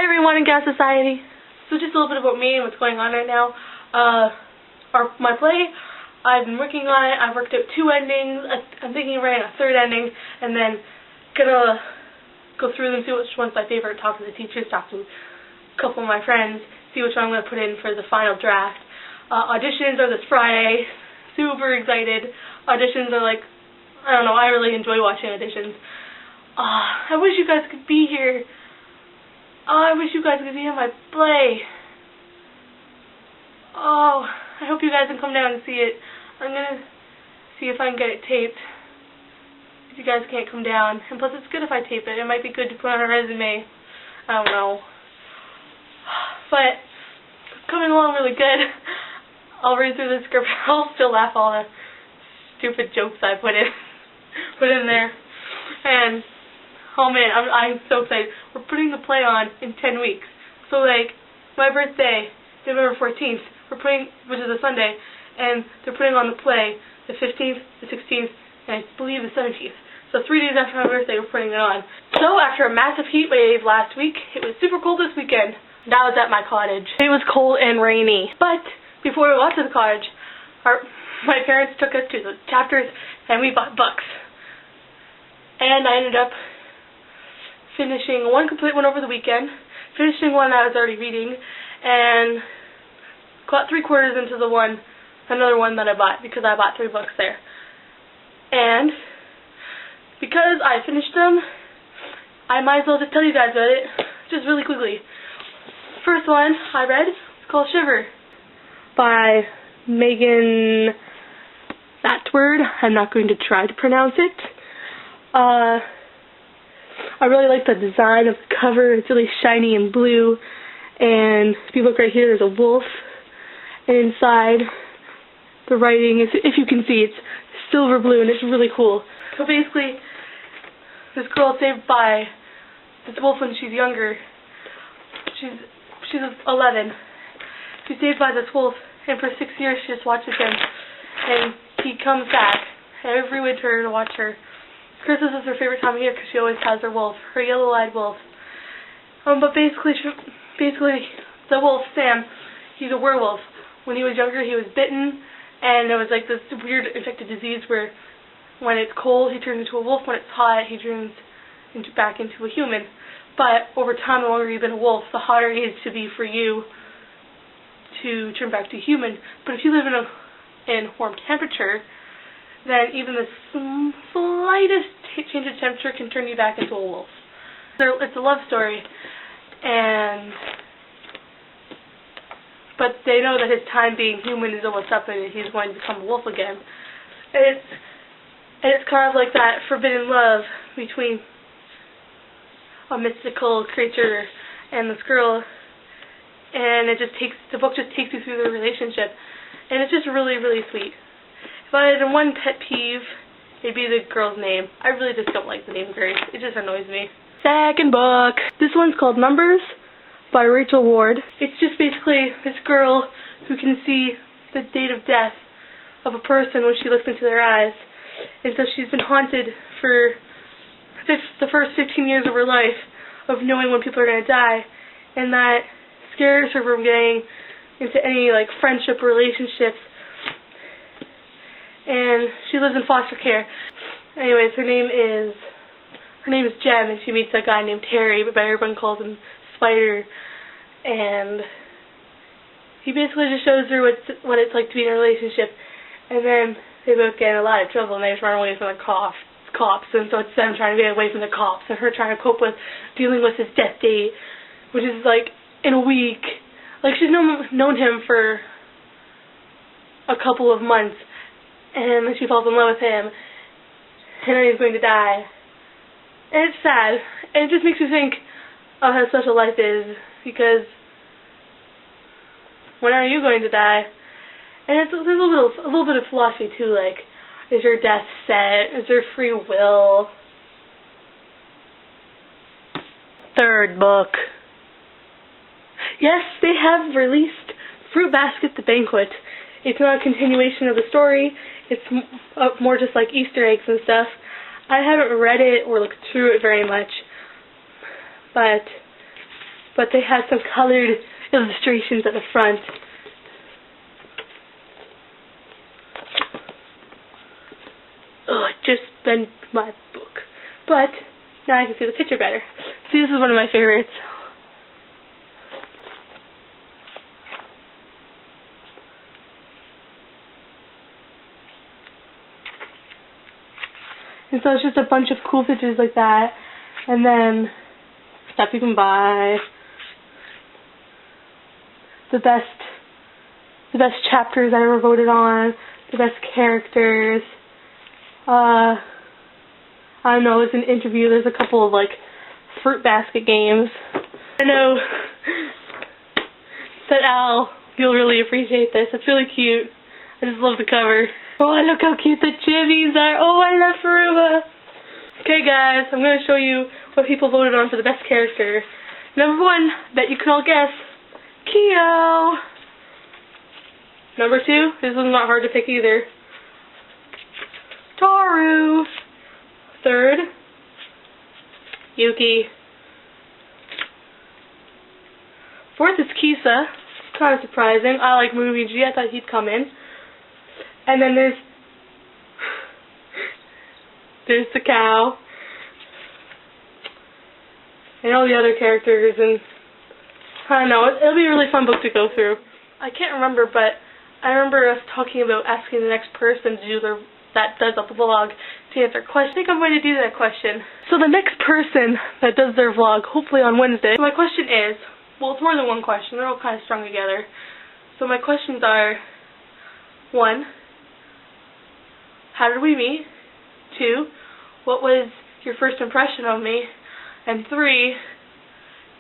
Hi everyone in GaoSociety. So just a little bit about me and what's going on right now. My play, I've been working on it. I've worked out 2 endings. I'm thinking of writing a 3rd ending, and then gonna go through them, see which one's my favorite, talk to the teachers, talk to a couple of my friends, see which one I'm going to put in for the final draft. Auditions are this Friday. Super excited. Auditions are like, I don't know, I really enjoy watching auditions. I wish you guys could be here. I wish you guys could be in my play. Oh, I hope you guys can come down and see it. I'm gonna see if I can get it taped. If you guys can't come down. And plus it's good if I tape it. It might be good to put on a resume. I don't know. But it's coming along really good. I'll read through the script. I'll still laugh all the stupid jokes I put in there. And oh man, I'm so excited. We're putting the play on in 10 weeks. So like, my birthday, November 14th, which is a Sunday, and they're putting on the play the 15th, the 16th, and I believe the 17th. So 3 days after my birthday, we're putting it on. So after a massive heat wave last week, it was super cold this weekend. That was at my cottage. It was cold and rainy. But before we got to the cottage, my parents took us to the chapters, and we bought books. And I ended up finishing one complete one over the weekend, finishing one I was already reading, and got 3/4 into another one that I bought, because I bought 3 books there. And because I finished them, I might as well just tell you guys about it, just really quickly. First one I read is called Shiver by Megan, that word, I'm not going to try to pronounce it. I really like the design of the cover. It's really shiny and blue, and if you look right here, there's a wolf, and inside the writing is, if you can see, it's silver blue, and it's really cool. So basically, this girl is saved by this wolf when she's younger. She's 11. She's saved by this wolf, and for 6 years she just watches him, and he comes back every winter to watch her. Christmas is her favorite time of year because she always has her wolf, her yellow-eyed wolf. But basically, the wolf, Sam, he's a werewolf. When he was younger, he was bitten, and there was like this weird infected disease where when it's cold, he turns into a wolf. When it's hot, he turns back into a human. But over time, the longer you've been a wolf, the harder it is to be for you to turn back to human. But if you live in warm temperature, then even the slightest change of temperature can turn you back into a wolf. So it's a love story, but they know that his time being human is almost up and he's going to become a wolf again. And it's kind of like that forbidden love between a mystical creature and this girl, and the book just takes you through their relationship, and it's just really, really sweet. If I had one pet peeve, it'd be the girl's name. I really just don't like the name Grace. It just annoys me. Second book. This one's called Numbers by Rachel Ward. It's just basically this girl who can see the date of death of a person when she looks into their eyes. And so she's been haunted for the first 15 years of her life of knowing when people are going to die. And that scares her from getting into any like friendship relationships. And she lives in foster care. Anyways, her name is Jem, and she meets a guy named Terry, but everyone calls him Spider. And he basically just shows her what it's like to be in a relationship. And then they both get in a lot of trouble, and they just run away from the cops. And so it's them trying to get away from the cops, and her trying to cope with dealing with his death date, which is like in a week. Like, she's known him for a couple of months. And then she falls in love with him, and then he's going to die. And it's sad, and it just makes you think of how special life is, because when are you going to die? And there's a little bit of philosophy too, like, is your death set? Is there free will? Third book. Yes, they have released Fruit Basket the Banquet. It's not a continuation of the story. It's more just like Easter eggs and stuff. I haven't read it or looked through it very much, but but they had some colored illustrations at the front. Oh, I just bent my book. But now I can see the picture better. See, this is one of my favorites. And so it's just a bunch of cool pictures like that. And then stuff you can buy. The best chapters I ever voted on. The best characters. I don't know, it's an interview. There's a couple of, like, fruit basket games. I know that Al, you'll really appreciate this. It's really cute. I just love the cover. Oh, look how cute the chibis are. Oh, I love Faruba. Okay, guys, I'm going to show you what people voted on for the best character. Number 1, bet you can all guess, Kyo. Number 2, this was not hard to pick either, Toru. 3rd, Yuki. 4th is Kisa. Kind of surprising. I like Movie G. I thought he'd come in. And then there's the cow. And all the other characters, and I don't know, it'll be a really fun book to go through. I can't remember, but I remember us talking about asking the next person to do that does a vlog to answer a question. I think I'm going to do that question. So the next person that does their vlog, hopefully on Wednesday, my question is, well, it's more than one question, they're all kind of strung together. So my questions are, 1, how did we meet? 2, what was your first impression of me? And 3,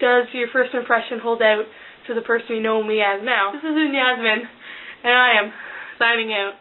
does your first impression hold out to the person you know me as now? This is Yazmine, and I am signing out.